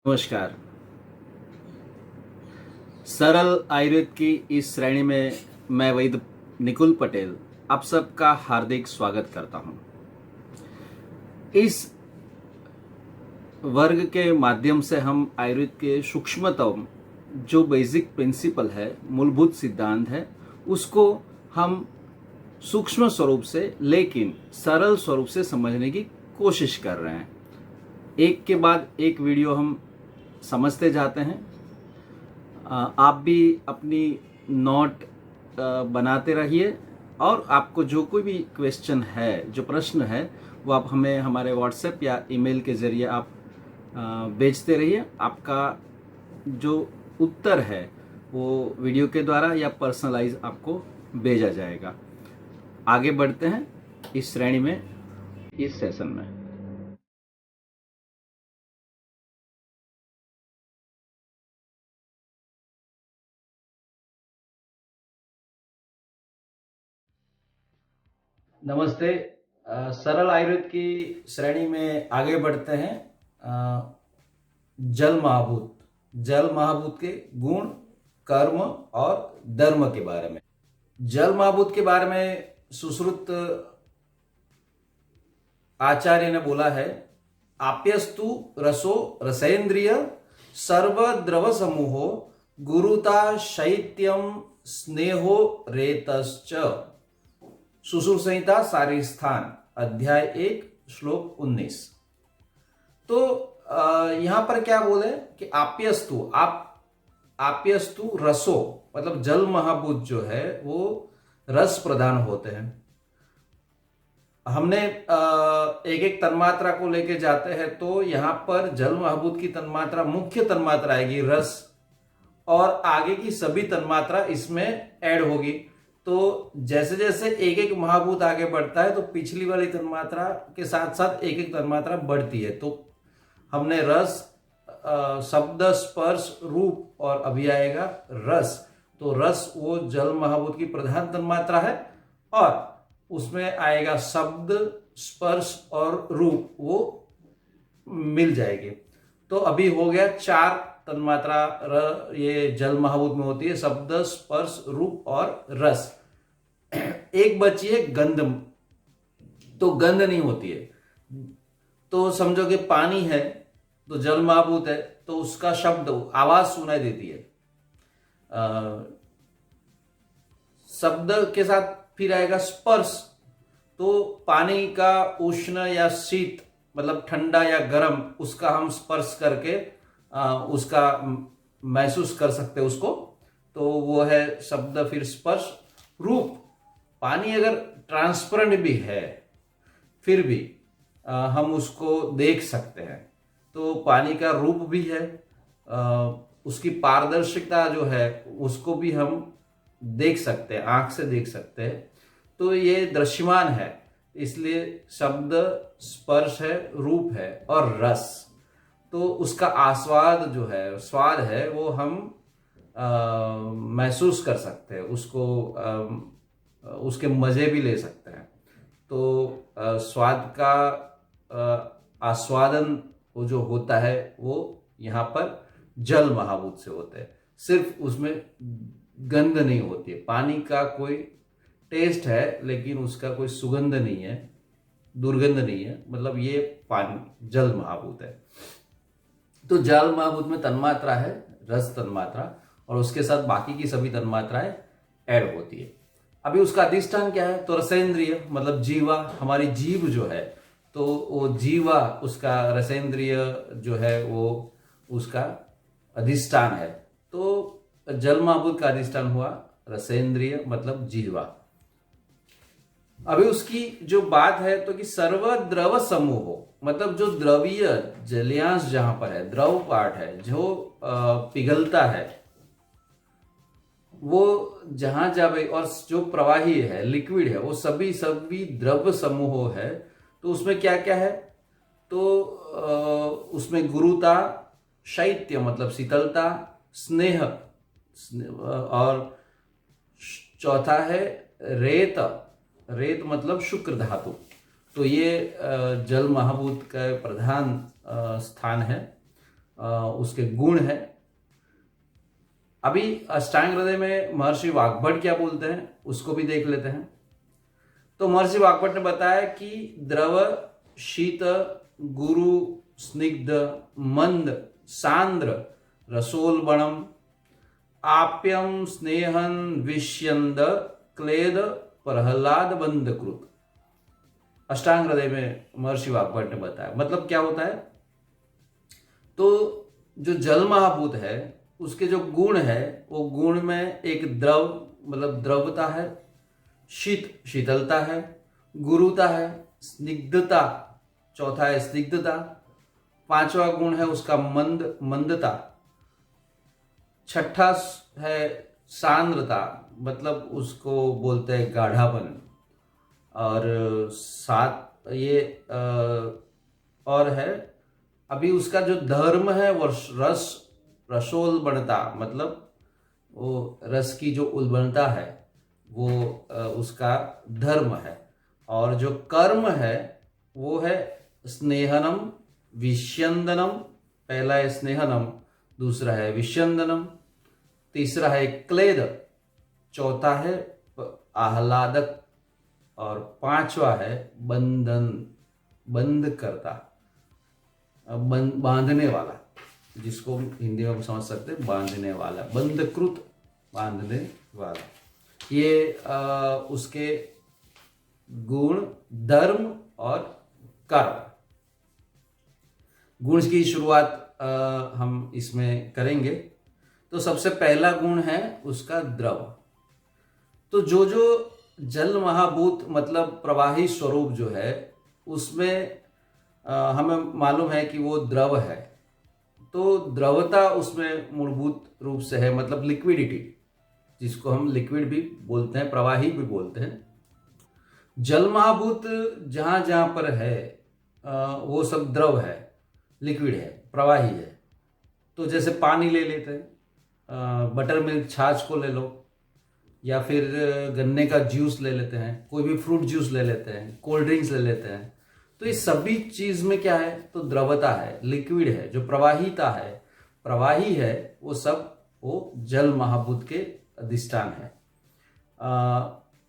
नमस्कार। सरल आयुर्वेद की इस श्रेणी में मैं वैद्य निकुल पटेल आप सबका हार्दिक स्वागत करता हूं। इस वर्ग के माध्यम से हम आयुर्वेद के सूक्ष्मतम जो बेसिक प्रिंसिपल है, मूलभूत सिद्धांत है, उसको हम सूक्ष्म स्वरूप से लेकिन सरल स्वरूप से समझने की कोशिश कर रहे हैं। एक के बाद एक वीडियो हम समझते जाते हैं। आप भी अपनी नोट बनाते रहिए और आपको जो कोई भी क्वेश्चन है, जो प्रश्न है, वो आप हमें हमारे व्हाट्सएप या ईमेल के ज़रिए आप भेजते रहिए। आपका जो उत्तर है वो वीडियो के द्वारा या पर्सनलाइज आपको भेजा जाएगा। आगे बढ़ते हैं इस श्रेणी में, इस सेशन में। नमस्ते। सरल आयुर्वेद की श्रेणी में आगे बढ़ते हैं। जल महाभूत, जल महाभूत के गुण, कर्म और धर्म के बारे में। जल महाभूत के बारे में सुश्रुत आचार्य ने बोला है, आप्यस्तु रसो रसेंद्रिय सर्वद्रव समूहो गुरुता शैत्यम स्नेहो रेतश्च। सुश्रुत संहिता सारी स्थान अध्याय 1 श्लोक 19। तो यहां पर क्या बोले कि आप्यस्तु रसो मतलब जल महाभूत जो है वो रस प्रधान होते हैं। हमने एक एक तन्मात्रा को लेके जाते हैं तो यहां पर जल महाभूत की तन्मात्रा, मुख्य तन्मात्रा आएगी रस, और आगे की सभी तन्मात्रा इसमें ऐड होगी। तो जैसे जैसे एक एक महाभूत आगे बढ़ता है तो पिछली वाली तन्मात्रा के साथ साथ एक एक तन्मात्रा बढ़ती है। तो हमने रस, शब्द, स्पर्श, रूप और अभी आएगा रस। तो रस वो जल महाभूत की प्रधान तन्मात्रा है और उसमें आएगा शब्द, स्पर्श और रूप, वो मिल जाएगी। तो अभी हो गया 4 तन्मात्रा ये जल महाभूत में होती है, शब्द, स्पर्श, रूप और रस। एक बची है गंध। तो गंध नहीं होती है। तो समझो कि पानी है तो जल महाभूत है तो उसका शब्द, आवाज सुनाई देती है। शब्द के साथ फिर आएगा स्पर्श। तो पानी का उष्ण या शीत मतलब ठंडा या गर्म, उसका हम स्पर्श करके उसका महसूस कर सकते हैं उसको, तो वो है शब्द। फिर स्पर्श, रूप, पानी अगर ट्रांसपेरेंट भी है फिर भी हम उसको देख सकते हैं, तो पानी का रूप भी है। उसकी पारदर्शिता जो है उसको भी हम देख सकते हैं, आंख से देख सकते हैं। तो ये दृश्यमान है, इसलिए शब्द, स्पर्श है, रूप है और रस। तो उसका आस्वाद जो है, स्वाद है, वो हम महसूस कर सकते हैं, उसको उसके मजे भी ले सकते हैं। तो स्वाद का आस्वादन वो जो होता है वो यहाँ पर जल महाभूत से होता है। सिर्फ उसमें गंध नहीं होती है, पानी का कोई टेस्ट है लेकिन उसका कोई सुगंध नहीं है, दुर्गंध नहीं है, मतलब ये पानी जल महाभूत है। तो जल महाभूत में तन्मात्रा है रस तन्मात्रा, और उसके साथ बाकी की सभी तन्मात्राएं ऐड होती है। अभी उसका अधिष्ठान क्या है? तो रसेंद्रिय मतलब जीवा, हमारी जीव जो है, तो वो जीवा उसका रसेंद्रिय जो है वो उसका अधिष्ठान है। तो जल महाभूत का अधिष्ठान हुआ रसेंद्रिय मतलब जीवा। अभी उसकी जो बात है तो कि सर्वद्रव समूह मतलब जो द्रवीय जलियांश जहां पर है, द्रव पार्ट है जो पिघलता है, वो जहां जावे, और जो प्रवाही है, लिक्विड है, वो सभी द्रव समूह है। तो उसमें क्या क्या है? तो उसमें गुरुता, शैत्य मतलब शीतलता, स्नेह, और चौथा है रेत, रेत मतलब शुक्र धातु। तो ये जल महाभूत का प्रधान स्थान है। उसके गुण है। अभी अष्टांग हृदय में महर्षि वाग्भट क्या बोलते हैं उसको भी देख लेते हैं। तो महर्षि वाग्भट ने बताया कि द्रव, शीत, गुरु, स्निग्ध, मंद, सांद्र, रसोलबणम, आप्यम, स्नेहन, विष्यंद, क्लेद, प्रहलाद बंधकृत। अष्टांग हृदय में महर्षि वाग्भट ने बताया। मतलब क्या होता है, तो जो जल महाभूत है उसके जो गुण है वो गुण में एक द्रव मतलब द्रवता है, शीत शीतलता है, गुरुता है, स्निग्धता, चौथा है स्निग्धता, पांचवा गुण है उसका मंद मंदता, छठा है सांद्रता मतलब उसको बोलते हैं गाढ़ापन, और सात ये और है अभी उसका जो धर्म है वो रसोल्बणता मतलब वो रस की जो उल्बणता है वो उसका धर्म है। और जो कर्म है वो है स्नेहनम, विष्यंदनम, पहला है स्नेहनम, दूसरा है विष्यंदनम, तीसरा है क्लेद, चौथा है आह्लादक, और पांचवा है बंधन, बंद करता, बांधने वाला, जिसको हिंदी में समझ सकते हैं बांधने वाला, बंधकृत, बांधने वाला। ये उसके गुण, धर्म और कर्म। गुण की शुरुआत हम इसमें करेंगे। तो सबसे पहला गुण है उसका द्रव। तो जो जो जल महाभूत मतलब प्रवाही स्वरूप जो है उसमें हमें मालूम है कि वो द्रव है। तो द्रवता उसमें मूलभूत रूप से है, मतलब लिक्विडिटी, जिसको हम लिक्विड भी बोलते हैं, प्रवाही भी बोलते हैं। जल महाभूत जहाँ जहाँ पर है वो सब द्रव है, लिक्विड है, प्रवाही है। तो जैसे पानी ले लेते हैं, बटर मिल्क छाछ को ले लो, या फिर गन्ने का जूस ले लेते हैं, कोई भी फ्रूट जूस ले लेते हैं, कोल्ड ड्रिंक्स ले लेते हैं। तो इस सभी चीज में क्या है, तो द्रवता है, लिक्विड है, जो प्रवाहिता है, प्रवाही है, वो सब वो जल महाभूत के अधिष्ठान है।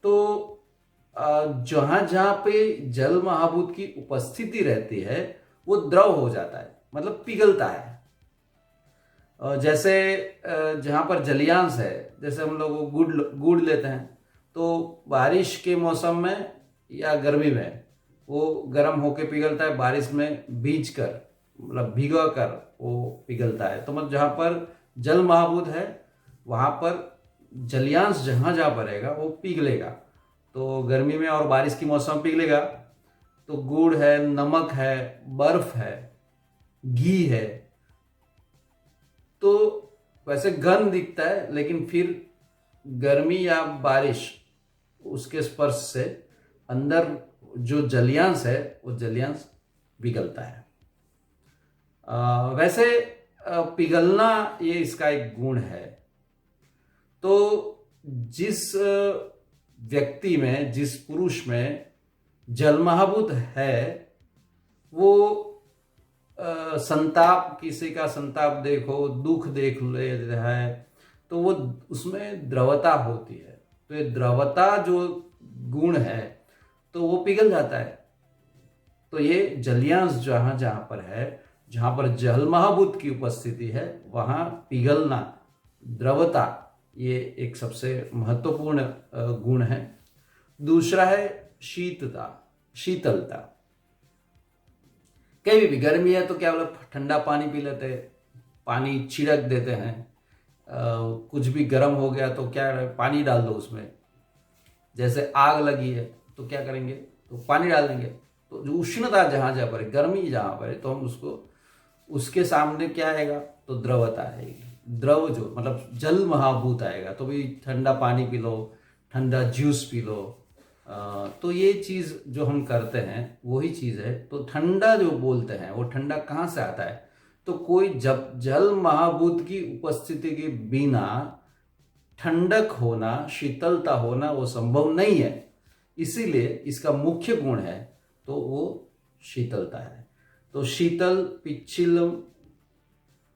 तो जहां जहां पे जल महाभूत की उपस्थिति रहती है वो द्रव हो जाता है, मतलब पिघलता है। जैसे जहां पर जलियांश है, जैसे हम लोग गुड़ लेते हैं, तो बारिश के मौसम में या गर्मी में वो गर्म होके पिघलता है, बारिश में भीज कर मतलब भिगा कर वो पिघलता है। तो मतलब जहां पर जल महाभूत है वहां पर जलियांश जहां जहां पर रहेगा वो पिघलेगा। तो गर्मी में और बारिश के मौसम में पिघलेगा। तो गुड़ है, नमक है, बर्फ है, घी है। तो वैसे घन दिखता है, लेकिन फिर गर्मी या बारिश उसके स्पर्श से अंदर जो जलियांश है वो जलियांश पिघलता है। वैसे पिघलना ये इसका एक गुण है। तो जिस व्यक्ति में, जिस पुरुष में जल महाभूत है वो संताप, किसी का संताप देखो, दुख देख ले है, तो वो उसमें द्रवता होती है। तो ये द्रवता जो गुण है तो वो पिघल जाता है। तो ये जलियांश जहां जहां पर है, जहां पर जल महाभूत की उपस्थिति है वहां पिघलना, द्रवता, ये एक सबसे महत्वपूर्ण गुण है। दूसरा है शीतता, शीतलता। कहीं भी गर्मी है तो क्या बोला, ठंडा पानी पी लेते हैं, पानी छिड़क देते हैं। कुछ भी गर्म हो गया तो क्या पानी डाल दो उसमें। जैसे आग लगी है तो क्या करेंगे, तो पानी डाल देंगे। तो जो उष्णता जहां जहां पर है, गर्मी जहां पर है, तो हम उसको, उसके सामने क्या आएगा, तो द्रवता आएगी। द्रव जो मतलब जल महाभूत आएगा। तो भी ठंडा पानी पी लो, ठंडा जूस पी लो। तो ये चीज जो हम करते हैं वही चीज है। तो ठंडा जो बोलते हैं वो ठंडा कहाँ से आता है, तो कोई जब जल महाभूत की उपस्थिति के बिना ठंडक होना, शीतलता होना वो संभव नहीं है। इसीलिए इसका मुख्य गुण है तो वो शीतलता है। तो शीतल, पिच्छिलम,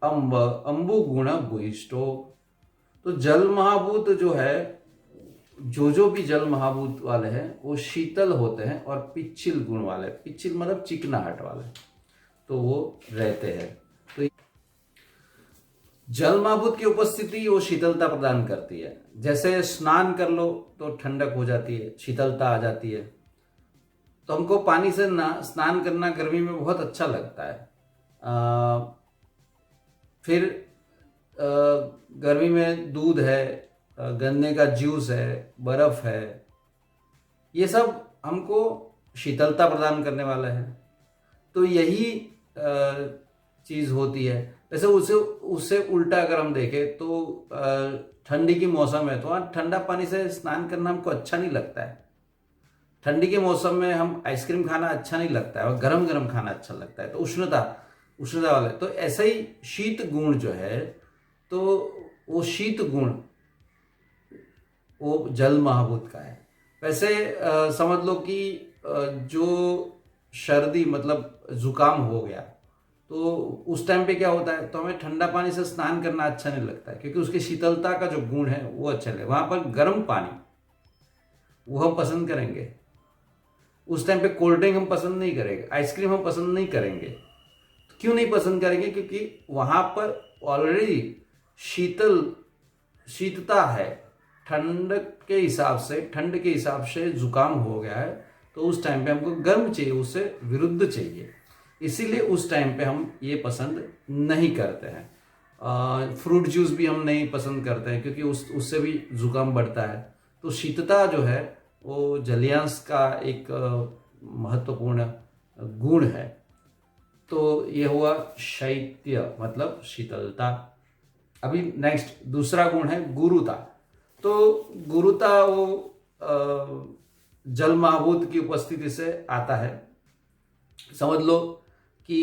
अम्ब अंबु गुण भूयिष्ठो। तो जल महाभूत जो है, जो भी जल महाभूत वाले हैं वो शीतल होते हैं और पिच्छिल गुण वाले, पिच्छिल मतलब चिकनाहट वाले, तो वो रहते हैं। तो जल महाभूत की उपस्थिति वो शीतलता प्रदान करती है। जैसे स्नान कर लो तो ठंडक हो जाती है, शीतलता आ जाती है। तो हमको पानी से स्नान करना गर्मी में बहुत अच्छा लगता है। फिर गर्मी में दूध है, गन्ने का जूस है, बर्फ है, ये सब हमको शीतलता प्रदान करने वाला है। तो यही चीज़ होती है। वैसे उससे उल्टा अगर हम देखें तो ठंडी की मौसम है तो वहाँ ठंडा पानी से स्नान करना हमको अच्छा नहीं लगता है। ठंडी के मौसम में हम आइसक्रीम खाना अच्छा नहीं लगता है और गरम गरम खाना अच्छा लगता है। तो उष्णता वाले, तो ऐसा ही शीत गुण जो है, तो वो शीत गुण वो जल महाभूत का है। वैसे समझ लो कि जो सर्दी मतलब जुकाम हो गया तो उस टाइम पे क्या होता है, तो हमें ठंडा पानी से स्नान करना अच्छा नहीं लगता है, क्योंकि उसकी शीतलता का जो गुण है वो अच्छा लगेगा। वहाँ पर गर्म पानी वो हम पसंद करेंगे। उस टाइम पे कोल्ड ड्रिंक हम पसंद नहीं करेंगे, आइसक्रीम हम पसंद नहीं करेंगे। तो क्यों नहीं पसंद करेंगे? क्योंकि वहाँ पर ऑलरेडी शीतता है। ठंड के हिसाब से जुकाम हो गया है, तो उस टाइम पे हमको गर्म चाहिए, उससे विरुद्ध चाहिए। इसीलिए उस टाइम पे हम ये पसंद नहीं करते हैं। फ्रूट जूस भी हम नहीं पसंद करते हैं, क्योंकि उससे भी जुकाम बढ़ता है। तो शीतता जो है वो जलीयांश का एक महत्वपूर्ण गुण है। तो ये हुआ शैत्य मतलब शीतलता। अभी नेक्स्ट दूसरा गुण है गुरुता। तो गुरुता वो जल महाभूत की उपस्थिति से आता है। समझ लो कि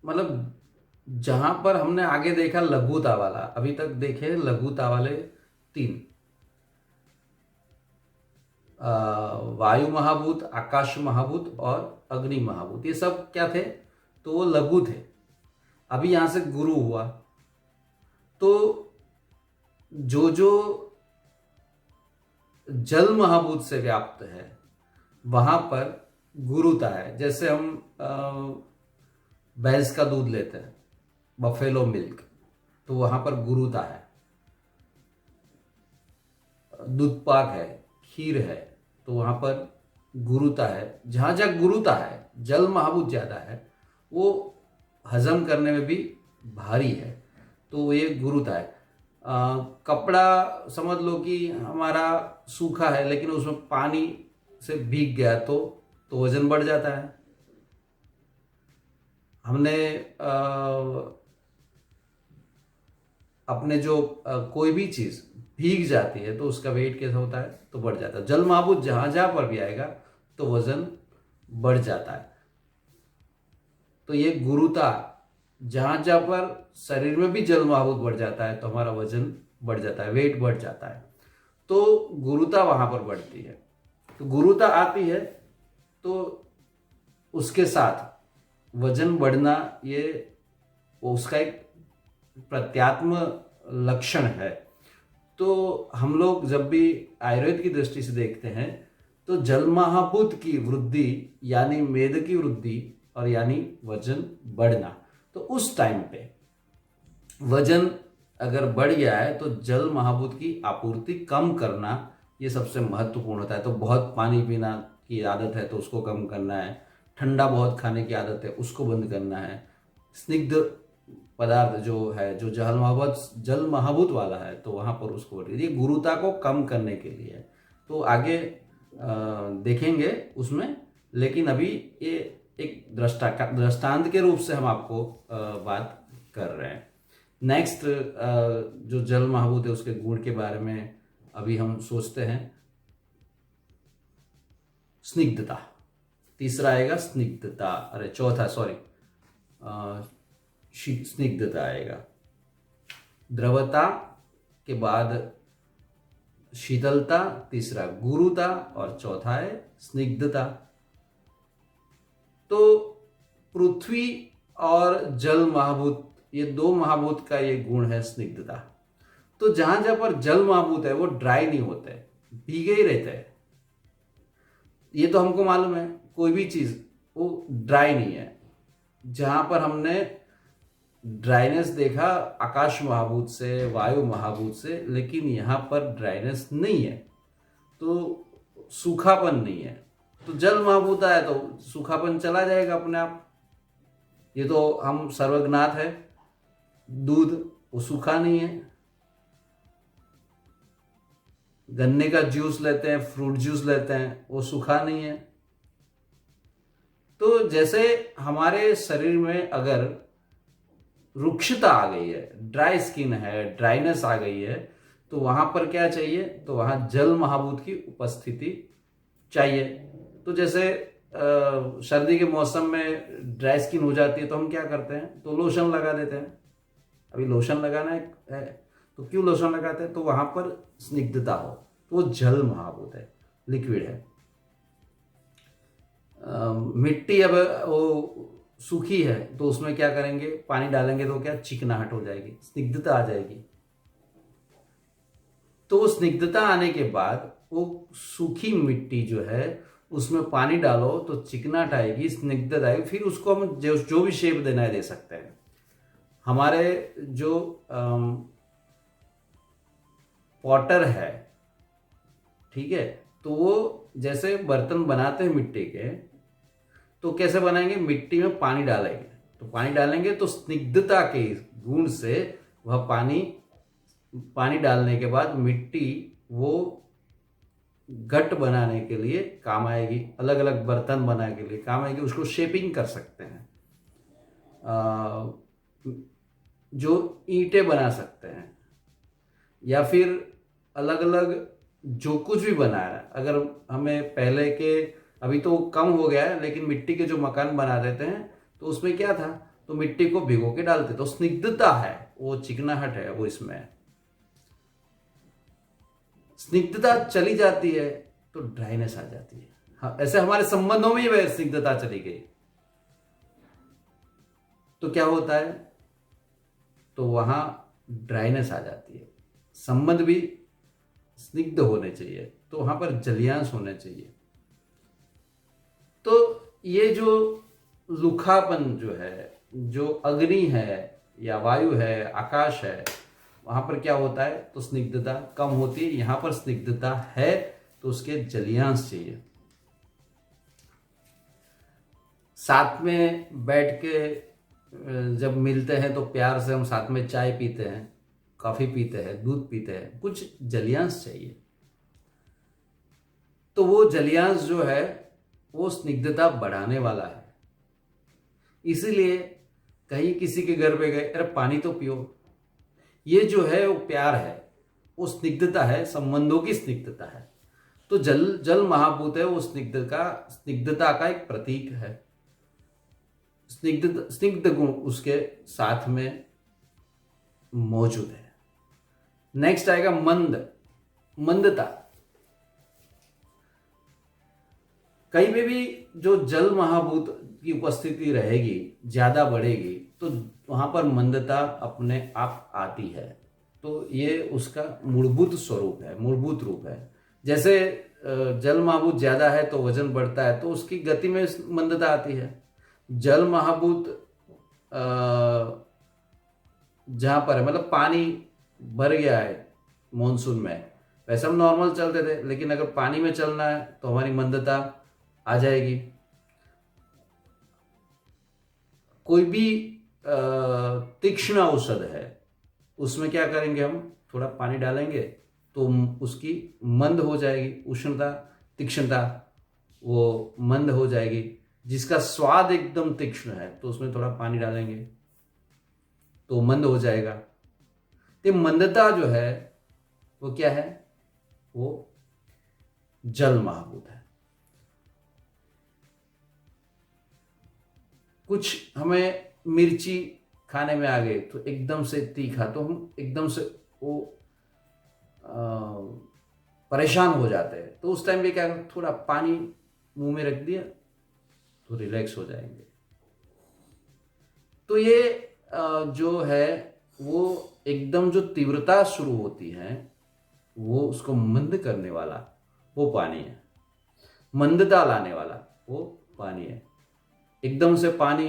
मतलब जहां पर हमने आगे देखा लघुता वाला, अभी तक देखे लघुता वाले 3, वायु महाभूत, आकाश महाभूत और अग्नि महाभूत, ये सब क्या थे? तो वो लघु थे। अभी यहां से गुरु हुआ, तो जो जल महाभूत से व्याप्त है वहां पर गुरुता है। जैसे हम भैंस का दूध लेते हैं, बफेलो मिल्क, तो वहां पर गुरुता है। दूध पाक है, खीर है, तो वहां पर गुरुता है। जहां जहां गुरुता है, जल महाभूत ज्यादा है, वो हजम करने में भी भारी है, तो ये गुरुता है। कपड़ा समझ लो कि हमारा सूखा है लेकिन उसमें पानी से भीग गया तो वजन बढ़ जाता है। हमने अपने जो कोई भी चीज भीग जाती है तो उसका वेट कैसा होता है? तो बढ़ जाता है। जल महाभूत जहां जहां पर भी आएगा तो वजन बढ़ जाता है। तो ये गुरुता, जहां जहां पर शरीर में भी जल महाभूत बढ़ जाता है तो हमारा वजन बढ़ जाता है, वेट बढ़ जाता है। तो गुरुता वहां पर बढ़ती है। तो गुरुता आती है तो उसके साथ वजन बढ़ना, ये उसका एक प्रत्यात्म लक्षण है। तो हम लोग जब भी आयुर्वेद की दृष्टि से देखते हैं तो जल महाभूत की वृद्धि यानी मेद की वृद्धि और यानी वजन बढ़ना, तो उस टाइम पे वजन अगर बढ़ गया है तो जल महाभूत की आपूर्ति कम करना ये सबसे महत्वपूर्ण होता है। तो बहुत पानी पीना की आदत है तो उसको कम करना है, ठंडा बहुत खाने की आदत है उसको बंद करना है, स्निग्ध पदार्थ जो है, जो जल महाभूत वाला है, तो वहां पर उसको ये गुरुता को कम करने के लिए। तो आगे देखेंगे उसमें, लेकिन अभी ये एक दृष्टांत के रूप से हम आपको बात कर रहे हैं। नेक्स्ट जो जल महाभूत है उसके गुण के बारे में अभी हम सोचते हैं। स्निग्धता, तीसरा आएगा स्निग्धता, अरे चौथा सॉरी, स्निग्धता आएगा। द्रवता के बाद शीतलता, तीसरा गुरुता और चौथा है स्निग्धता। तो पृथ्वी और जल महाभूत ये दो महाभूत का ये गुण है स्निग्धता। तो जहां जहां पर जल महाभूत है वो ड्राई नहीं होते, भीगे ही रहते हैं। ये तो हमको मालूम है, कोई भी चीज वो ड्राई नहीं है। जहां पर हमने ड्राइनेस देखा आकाश महाभूत से, वायु महाभूत से, लेकिन यहां पर ड्राइनेस नहीं है, तो सूखापन नहीं है। तो जल महाभूत आया तो सूखापन चला जाएगा अपने आप। ये तो हम सर्वज्ञात है, दूध वो सूखा नहीं है। गन्ने का जूस लेते हैं, फ्रूट जूस लेते हैं, वो सूखा नहीं है। तो जैसे हमारे शरीर में अगर रुक्षता आ गई है, ड्राई स्किन है, ड्राइनेस आ गई है, तो वहां पर क्या चाहिए? तो वहां जल महाभूत की उपस्थिति चाहिए। तो जैसे सर्दी के मौसम में ड्राई स्किन हो जाती है तो हम क्या करते हैं? तो लोशन लगा देते हैं। अभी लोशन लगाना है तो क्यों लोशन लगाते हैं? तो वहां पर स्निग्धता हो, तो वो जल महाभूत है, लिक्विड है। मिट्टी अब वो सूखी है तो उसमें क्या करेंगे? पानी डालेंगे तो क्या चिकनाहट हो जाएगी, स्निग्धता आ जाएगी। तो स्निग्धता आने के बाद वो सूखी मिट्टी जो है उसमें पानी डालो तो चिकनाहट आएगी, स्निग्धता आएगी। फिर उसको हम जो भी शेप देना है दे सकते हैं। हमारे जो पॉटर है, ठीक है, तो वो जैसे बर्तन बनाते हैं मिट्टी के, तो कैसे बनाएंगे? मिट्टी में पानी डालेंगे, तो पानी डालेंगे तो स्निग्धता के गुण से वह पानी डालने के बाद मिट्टी वो घट बनाने के लिए काम आएगी, अलग अलग बर्तन बनाने के लिए काम आएगी। उसको शेपिंग कर सकते हैं, जो ईंटें बना सकते हैं, या फिर अलग अलग जो कुछ भी बनाया है। अगर हमें पहले के, अभी तो कम हो गया है, लेकिन मिट्टी के जो मकान बना देते हैं तो उसमें क्या था? तो मिट्टी को भिगो के डालते, तो स्निग्धता है, वो चिकनाहट है, वो इसमें है। स्निग्धता चली जाती है तो ड्राइनेस आ जाती है। हाँ, ऐसे हमारे संबंधों में ही स्निग्धता चली गई तो क्या होता है? तो वहां ड्राइनेस आ जाती है। संबंध भी स्निग्ध होने चाहिए, तो वहां पर जलियांश होने चाहिए। तो ये जो लुखापन जो है, जो अग्नि है या वायु है, आकाश है, वहां पर क्या होता है? तो स्निग्धता कम होती है। यहां पर स्निग्धता है तो उसके जलियांश चाहिए। साथ में बैठ के जब मिलते हैं तो प्यार से हम साथ में चाय पीते हैं, कॉफी पीते हैं, दूध पीते हैं, कुछ जलियांश चाहिए। तो वो जलियांश जो है वो स्निग्धता बढ़ाने वाला है। इसीलिए कहीं किसी के घर पे गए, अरे पानी तो पियो, ये जो है वो प्यार है, वो स्निग्धता है, संबंधों की स्निग्धता है। तो जल महाभूत है, वो स्निग्धता का एक प्रतीक है। स्निग्ध गुण उसके साथ में मौजूद है। नेक्स्ट आएगा मंदता। कहीं पे भी जो जल महाभूत की उपस्थिति रहेगी, ज्यादा बढ़ेगी, तो वहां पर मंदता अपने आप आती है। तो ये उसका मूलभूत स्वरूप है, मूलभूत रूप है। जैसे जल महाभूत ज्यादा है तो वजन बढ़ता है, तो उसकी गति में मंदता आती है। जल महाभूत जहां पर है, मतलब पानी भर गया है मॉनसून में, वैसे हम नॉर्मल चलते थे, लेकिन अगर पानी में चलना है तो हमारी मंदता आ जाएगी। कोई भी तीक्ष्ण औषध है, उसमें क्या करेंगे? हम थोड़ा पानी डालेंगे तो उसकी मंद हो जाएगी, उष्णता, तीक्ष्णता वो मंद हो जाएगी। जिसका स्वाद एकदम तीक्ष्ण है तो उसमें थोड़ा पानी डालेंगे तो मंद हो जाएगा। तो मंदता जो है वो क्या है? वो जल महाभूत है। कुछ हमें मिर्ची खाने में आ गई तो एकदम से तीखा, तो हम एकदम से वो परेशान हो जाते हैं। तो उस टाइम पे क्या, थोड़ा पानी मुंह में रख दिया तो रिलैक्स हो जाएंगे। तो ये जो है वो एकदम जो तीव्रता शुरू होती है वो उसको मंद करने वाला वो पानी है, मंदता लाने वाला वो पानी है। एकदम से पानी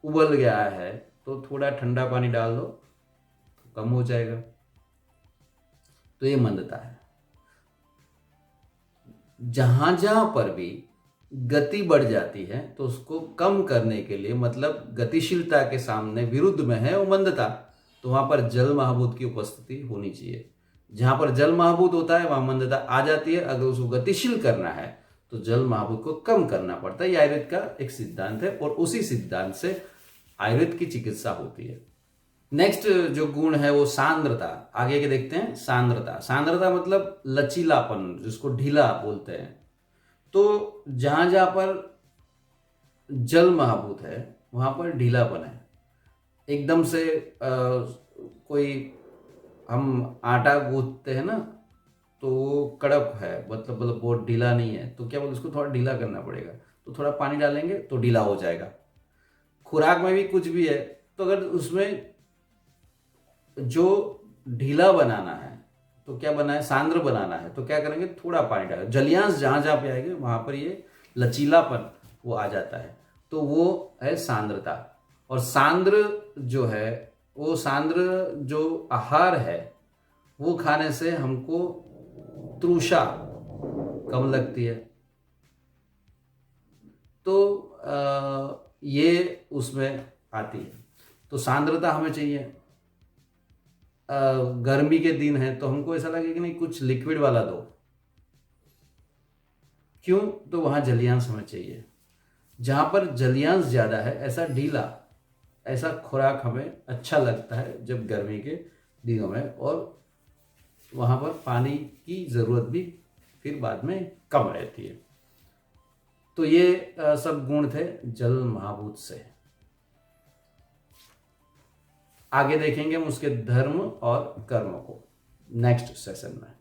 उबल गया है तो थोड़ा ठंडा पानी डाल दो तो कम हो जाएगा, तो ये मंदता है। जहां जहां पर भी गति बढ़ जाती है तो उसको कम करने के लिए, मतलब गतिशीलता के सामने विरुद्ध में है वो मंदता, तो वहां पर जल महाभूत की उपस्थिति होनी चाहिए। जहां पर जल महाभूत होता है वहां मंदता आ जाती है। अगर उसको गतिशील करना है तो जल महाभूत को कम करना पड़ता है। ये आयुर्वेद का एक सिद्धांत है और उसी सिद्धांत से आयुर्वेद की चिकित्सा होती है। नेक्स्ट जो गुण है वो सांद्रता। आगे के देखते हैं। सांद्रता, सांद्रता मतलब लचीलापन, जिसको ढीला बोलते हैं। तो जहां जहां पर जल महाभूत है वहां पर ढीलापन है। एकदम से कोई हम आटा गूंथते हैं ना तो वो कड़क है, मतलब बहुत ढीला नहीं है, तो क्या बोलते उसको थोड़ा ढीला करना पड़ेगा, तो थोड़ा पानी डालेंगे तो ढीला हो जाएगा। खुराक में भी कुछ भी है तो अगर उसमें जो ढीला बनाना है तो क्या बनाए, सांद्र बनाना है तो क्या करेंगे, थोड़ा पानी डालेंगे। जलियांश जहां जहां पे आएंगे वहां पर ये लचीलापन वो आ जाता है, तो वो है सांद्रता। और सांद्र जो है वो सांद्र जो आहार है वो खाने से हमको तृषा कम लगती है, तो ये उसमें आती है। तो सांद्रता हमें चाहिए। गर्मी के दिन है तो हमको ऐसा लगे कि नहीं कुछ लिक्विड वाला दो, क्यों, तो वहां जलियांश हमें चाहिए। जहां पर जलियांश ज्यादा है ऐसा ढीला ऐसा खुराक हमें अच्छा लगता है जब गर्मी के दिनों में, और वहां पर पानी की जरूरत भी फिर बाद में कम रहती है। तो ये सब गुण थे जल महाभूत से। आगे देखेंगे हम उसके धर्म और कर्म को नेक्स्ट सेशन में।